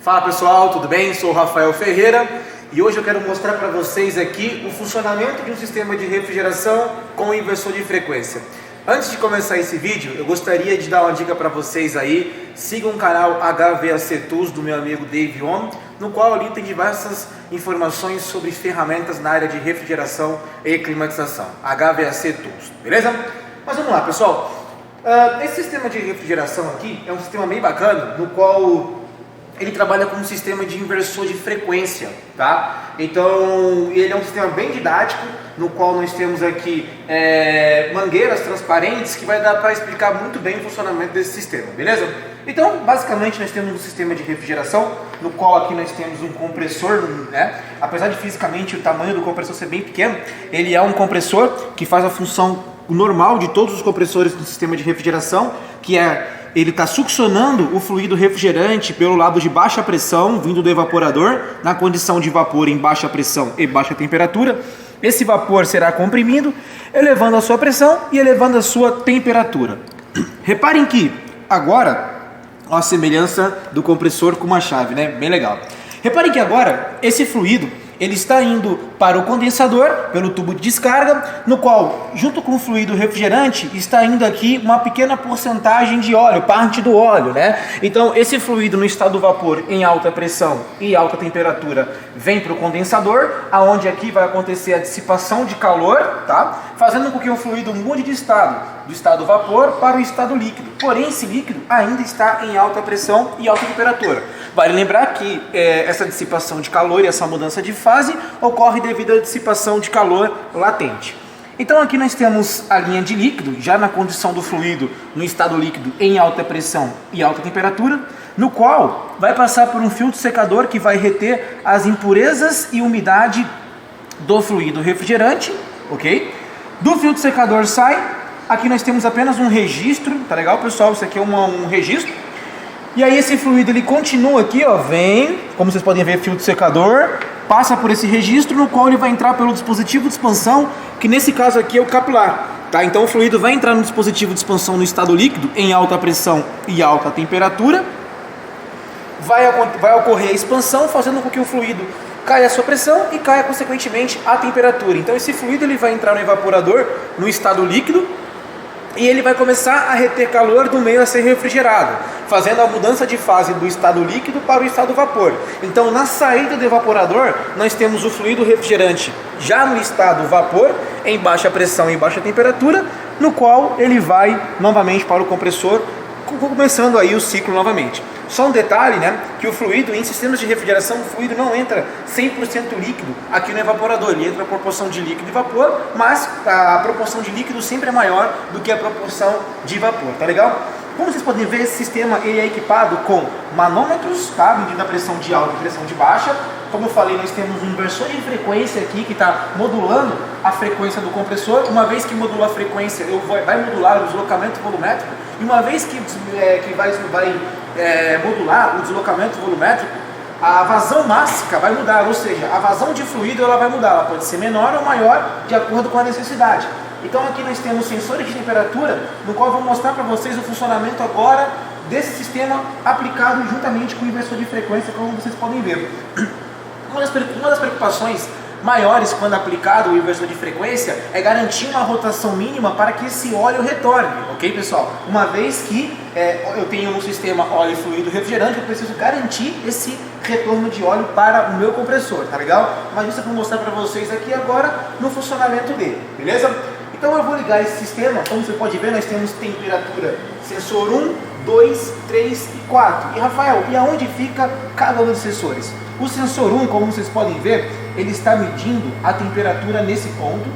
Fala pessoal, tudo bem? Sou o Rafael Ferreira e hoje eu quero mostrar para vocês aqui o funcionamento de um sistema de refrigeração com inversor de frequência. Antes de começar esse vídeo, eu gostaria de dar uma dica para vocês aí. Sigam o canal HVAC Tools do meu amigo Dave On, no qual ali tem diversas informações sobre ferramentas na área de refrigeração e climatização. HVAC Tools, beleza? Mas vamos lá pessoal, esse sistema de refrigeração aqui é um sistema bem bacana, no qual ele trabalha com um sistema de inversor de frequência, tá? Então, ele é um sistema bem didático, no qual nós temos aqui mangueiras transparentes, que vai dar para explicar muito bem o funcionamento desse sistema, beleza? Então, basicamente, nós temos um sistema de refrigeração, no qual aqui nós temos um compressor, né? Apesar de fisicamente o tamanho do compressor ser bem pequeno, ele é um compressor que faz a função normal de todos os compressores do sistema de refrigeração, que é ele está succionando o fluido refrigerante pelo lado de baixa pressão, vindo do evaporador, na condição de vapor em baixa pressão e baixa temperatura. Esse vapor será comprimido, elevando a sua pressão e elevando a sua temperatura. Reparem que agora, ó, a semelhança do compressor com uma chave, né? Bem legal. Reparem que agora esse fluido ele está indo para o condensador pelo tubo de descarga, no qual, junto com o fluido refrigerante, está indo aqui uma pequena porcentagem de óleo, parte do óleo, né? Então, esse fluido no estado vapor em alta pressão e alta temperatura vem para o condensador, aonde aqui vai acontecer a dissipação de calor, tá? Fazendo com que o fluido mude de estado, do estado vapor para o estado líquido. Porém, esse líquido ainda está em alta pressão e alta temperatura. Vale lembrar que essa dissipação de calor e essa mudança de fase ocorre devido à dissipação de calor latente. Então aqui nós temos a linha de líquido, já na condição do fluido no estado líquido em alta pressão e alta temperatura, no qual vai passar por um filtro secador que vai reter as impurezas e umidade do fluido refrigerante, ok? Do filtro secador sai, aqui nós temos apenas um registro, tá legal pessoal? Isso aqui é um registro. E aí esse fluido ele continua aqui, ó, vem, como vocês podem ver, filtro secador, passa por esse registro no qual ele vai entrar pelo dispositivo de expansão, que nesse caso aqui é o capilar, tá? Então o fluido vai entrar no dispositivo de expansão no estado líquido, em alta pressão e alta temperatura, vai ocorrer a expansão, fazendo com que o fluido caia a sua pressão e caia consequentemente a temperatura. Então esse fluido ele vai entrar no evaporador no estado líquido, e ele vai começar a reter calor do meio a ser refrigerado, fazendo a mudança de fase do estado líquido para o estado vapor. Então, na saída do evaporador, nós temos o fluido refrigerante já no estado vapor, em baixa pressão e baixa temperatura, no qual ele vai novamente para o compressor, começando aí o ciclo novamente. Só um detalhe, né, que o fluido em sistemas de refrigeração, o fluido não entra 100% líquido aqui no evaporador, ele entra a proporção de líquido e vapor, mas a proporção de líquido sempre é maior do que a proporção de vapor, tá legal? Como vocês podem ver, esse sistema ele é equipado com manômetros, tá, medindo a pressão de alta e pressão de baixa. Como eu falei, nós temos um inversor de frequência aqui que está modulando a frequência do compressor. Uma vez que modula a frequência, vai modular o deslocamento volumétrico, e uma vez que vai modular o deslocamento volumétrico, a vazão mássica vai mudar, ou seja, a vazão de fluido ela vai mudar, ela pode ser menor ou maior de acordo com a necessidade. Então aqui nós temos sensores de temperatura, no qual eu vou mostrar para vocês o funcionamento agora desse sistema aplicado juntamente com o inversor de frequência, como vocês podem ver. Uma das preocupações maiores quando aplicado o inversor de frequência é garantir uma rotação mínima para que esse óleo retorne, ok pessoal? Uma vez que eu tenho um sistema óleo e fluido refrigerante, eu preciso garantir esse retorno de óleo para o meu compressor, tá legal? Mas isso eu vou mostrar para vocês aqui agora no funcionamento dele, beleza? Então eu vou ligar esse sistema, como você pode ver, nós temos temperatura sensor 1, 2, 3 e 4. E Rafael, e aonde fica cada um dos sensores? O sensor 1, como vocês podem ver, ele está medindo a temperatura nesse ponto,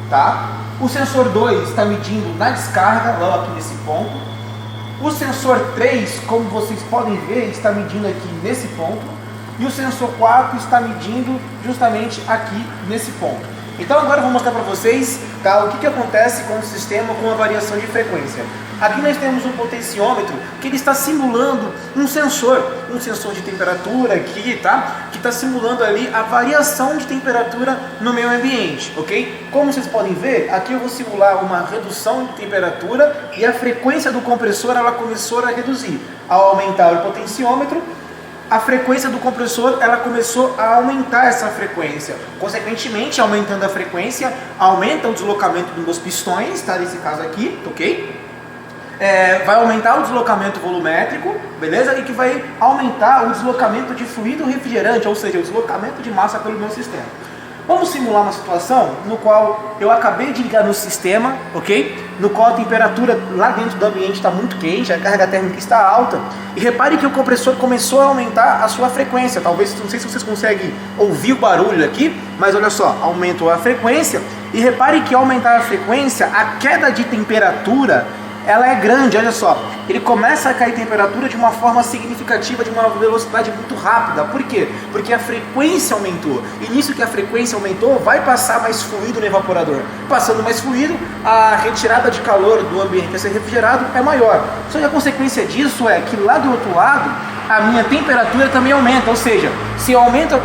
tá? O sensor 2 está medindo na descarga, logo aqui nesse ponto. O sensor 3, como vocês podem ver, está medindo aqui nesse ponto. E o sensor 4 está medindo justamente aqui nesse ponto. Então agora eu vou mostrar para vocês, tá, o que acontece com o sistema com a variação de frequência. Aqui nós temos um potenciômetro que ele está simulando um sensor de temperatura aqui, tá? Que está simulando ali a variação de temperatura no meio ambiente, ok? Como vocês podem ver, aqui eu vou simular uma redução de temperatura e a frequência do compressor ela começou a reduzir. Ao aumentar o potenciômetro, a frequência do compressor ela começou a aumentar essa frequência. Consequentemente, aumentando a frequência, aumenta o deslocamento dos meus pistões, tá? Nesse caso aqui, ok? Vai aumentar o deslocamento volumétrico, beleza? E que vai aumentar o deslocamento de fluido refrigerante, ou seja, o deslocamento de massa pelo meu sistema. Vamos simular uma situação no qual eu acabei de ligar no sistema, ok? No qual a temperatura lá dentro do ambiente está muito quente, a carga térmica está alta. E repare que o compressor começou a aumentar a sua frequência. Talvez, não sei se vocês conseguem ouvir o barulho aqui, mas olha só, aumentou a frequência. E repare que ao aumentar a frequência, a queda de temperatura ela é grande, olha só, ele começa a cair temperatura de uma forma significativa, de uma velocidade muito rápida. Por quê? Porque a frequência aumentou, e nisso que a frequência aumentou, vai passar mais fluido no evaporador. Passando mais fluido, a retirada de calor do ambiente a ser refrigerado é maior. Só que a consequência disso é que lá do outro lado, a minha temperatura também aumenta, ou seja, se eu aumento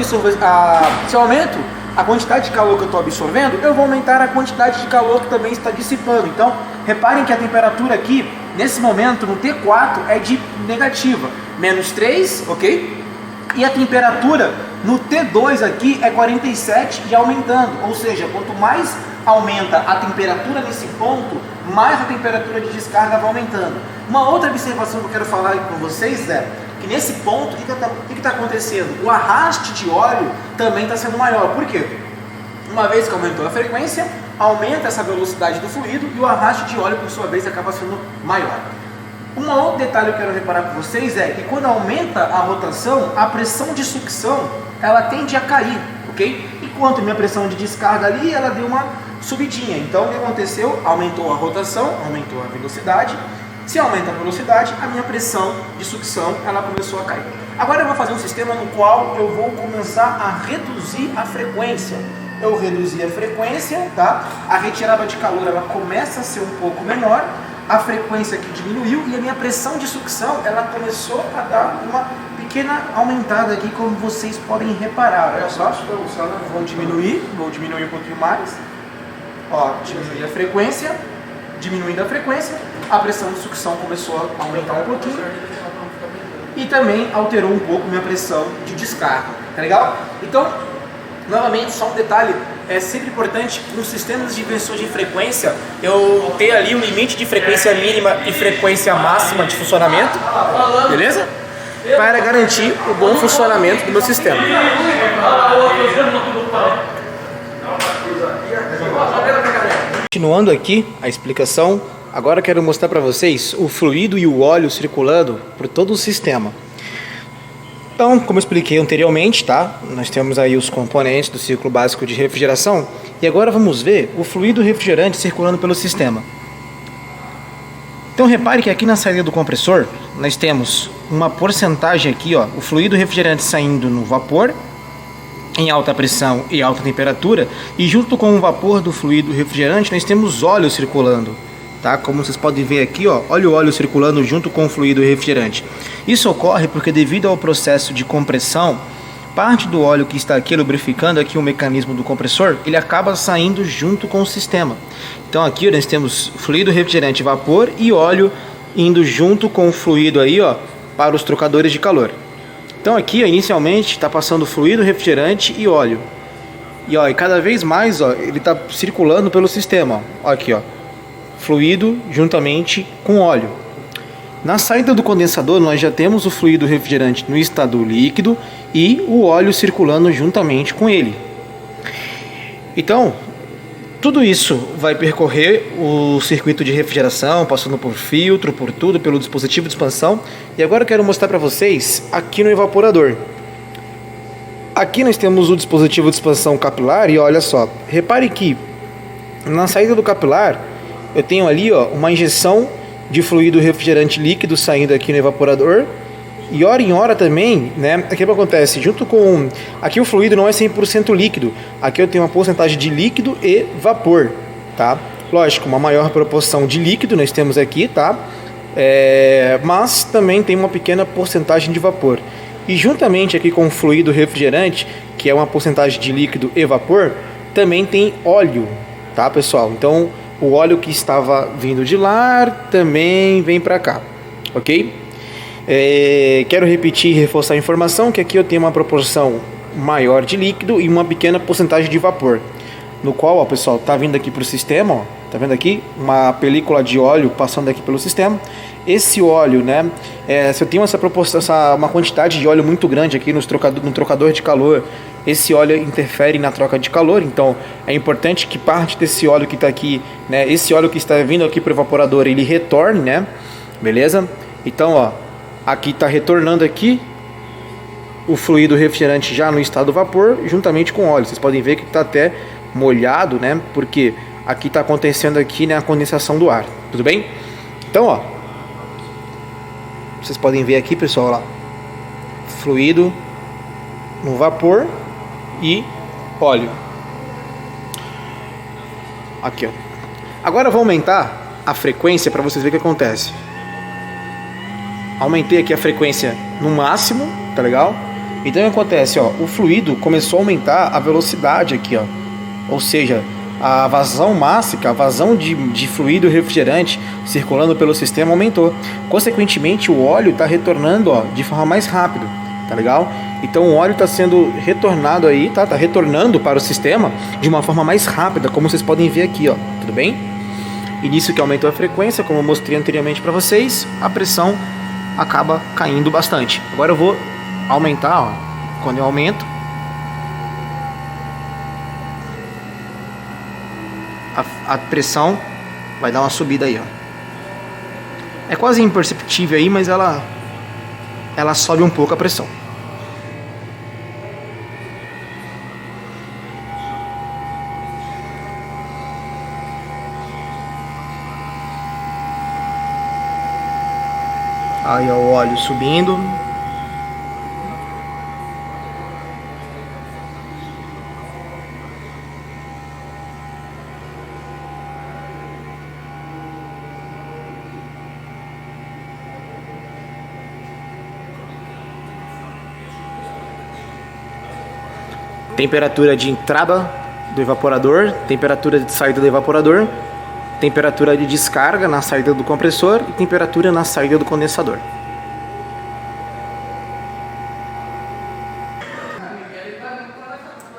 a quantidade de calor que eu estou absorvendo, eu vou aumentar a quantidade de calor que também está dissipando. Então, reparem que a temperatura aqui, nesse momento, no T4, é de negativa, menos 3, ok? E a temperatura no T2 aqui é 47 e aumentando. Ou seja, quanto mais aumenta a temperatura nesse ponto, mais a temperatura de descarga vai aumentando. Uma outra observação que eu quero falar com vocês é que nesse ponto, o que está acontecendo? O arraste de óleo também está sendo maior. Por quê? Uma vez que aumentou a frequência, aumenta essa velocidade do fluido e o arraste de óleo, por sua vez, acaba sendo maior. Um outro detalhe que eu quero reparar com vocês é que quando aumenta a rotação, a pressão de sucção ela tende a cair, ok? Enquanto minha pressão de descarga ali, ela deu uma subidinha. Então, o que aconteceu? Aumentou a rotação, aumentou a velocidade. Se aumenta a velocidade, a minha pressão de sucção ela começou a cair. Agora eu vou fazer um sistema no qual eu vou começar a reduzir a frequência. Eu reduzi a frequência, tá? A retirada de calor ela começa a ser um pouco menor, a frequência aqui diminuiu e a minha pressão de sucção ela começou a dar uma pequena aumentada aqui, como vocês podem reparar. Olha só, vou diminuir um pouquinho mais. Ó, diminuir a frequência. Diminuindo a frequência, a pressão de sucção começou a aumentar um pouquinho e também alterou um pouco minha pressão de descarga, tá legal? Então, novamente, só um detalhe, é sempre importante nos sistemas de inversor de frequência eu ter ali um limite de frequência mínima e frequência máxima de funcionamento, beleza? Para garantir o bom funcionamento do meu sistema. Continuando aqui a explicação, agora quero mostrar para vocês o fluido e o óleo circulando por todo o sistema. Então, como eu expliquei anteriormente, tá? Nós temos aí os componentes do ciclo básico de refrigeração e agora vamos ver o fluido refrigerante circulando pelo sistema. Então repare que aqui na saída do compressor nós temos uma porcentagem aqui, ó, o fluido refrigerante saindo no vapor em alta pressão e alta temperatura, e junto com o vapor do fluido refrigerante nós temos óleo circulando, tá? Como vocês podem ver aqui, ó, olha o óleo circulando junto com o fluido refrigerante. Isso ocorre porque devido ao processo de compressão, parte do óleo que está aqui lubrificando aqui o mecanismo do compressor, ele acaba saindo junto com o sistema. Então aqui nós temos fluido refrigerante, vapor e óleo indo junto com o fluido aí, ó, para os trocadores de calor. Então aqui, inicialmente, está passando fluido, refrigerante e óleo. E cada vez mais, ó, ele está circulando pelo sistema. Ó, aqui, ó, fluido juntamente com óleo. Na saída do condensador, nós já temos o fluido refrigerante no estado líquido e o óleo circulando juntamente com ele. Então, tudo isso vai percorrer o circuito de refrigeração, passando por filtro, por tudo, pelo dispositivo de expansão. E agora eu quero mostrar para vocês aqui no evaporador. Aqui nós temos o dispositivo de expansão capilar e olha só, repare que na saída do capilar eu tenho ali, ó, uma injeção de fluido refrigerante líquido saindo aqui no evaporador. E hora em hora também, né, o que acontece? Junto com... Aqui o fluido não é 100% líquido. Aqui eu tenho uma porcentagem de líquido e vapor, tá? Lógico, uma maior proporção de líquido nós temos aqui, tá? Mas também tem uma pequena porcentagem de vapor. E juntamente aqui com o fluido refrigerante, que é uma porcentagem de líquido e vapor, também tem óleo, tá, pessoal? Então, o óleo que estava vindo de lá também vem para cá, ok? Quero repetir e reforçar a informação que aqui eu tenho uma proporção maior de líquido e uma pequena porcentagem de vapor, no qual, ó, pessoal, tá vindo aqui para o sistema, ó, tá vendo aqui uma película de óleo passando aqui pelo sistema. Esse óleo, né, se eu tenho essa proporção, uma quantidade de óleo muito grande aqui no trocador de calor, esse óleo interfere na troca de calor. Então é importante que parte desse óleo que está aqui, né, esse óleo que está vindo aqui para o evaporador, ele retorne, né, beleza? Então, ó, aqui está retornando aqui o fluido refrigerante já no estado vapor, juntamente com o óleo. Vocês podem ver que está até molhado, né? Porque aqui está acontecendo aqui, né, a condensação do ar. Tudo bem? Então, ó, vocês podem ver aqui, pessoal, lá, fluido no vapor e óleo. Aqui, ó. Agora eu vou aumentar a frequência para vocês verem o que acontece. Aumentei aqui a frequência no máximo, tá legal? Então o que acontece, ó, o fluido começou a aumentar a velocidade aqui, ó. Ou seja, a vazão máxima, a vazão de fluido refrigerante circulando pelo sistema aumentou. Consequentemente, o óleo está retornando, ó, de forma mais rápida, tá legal? Então o óleo está sendo retornado aí, tá retornando para o sistema de uma forma mais rápida, como vocês podem ver aqui, ó, tudo bem? E nisso que aumentou a frequência, como eu mostrei anteriormente para vocês, a pressão acaba caindo bastante. Agora eu vou aumentar, ó. Quando eu aumento, a pressão vai dar uma subida aí, ó. É quase imperceptível aí, mas ela sobe um pouco a pressão. Aí, ó, o óleo subindo. Temperatura de entrada do evaporador, temperatura de saída do evaporador, temperatura de descarga na saída do compressor e temperatura na saída do condensador.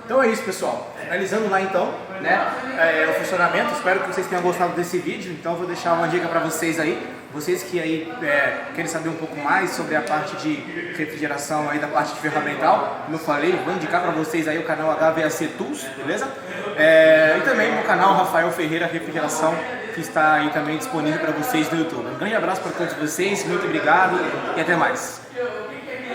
Então é isso, pessoal. Analisando lá então, né, o funcionamento. Espero que vocês tenham gostado desse vídeo. Então vou deixar uma dica para vocês aí. Vocês que aí querem saber um pouco mais sobre a parte de refrigeração aí, da parte de ferramental, como eu falei, vou indicar para vocês aí o canal HVAC Tools, beleza? E também o canal Rafael Ferreira Refrigeração, que está aí também disponível para vocês no YouTube. Um grande abraço para todos vocês, muito obrigado e até mais.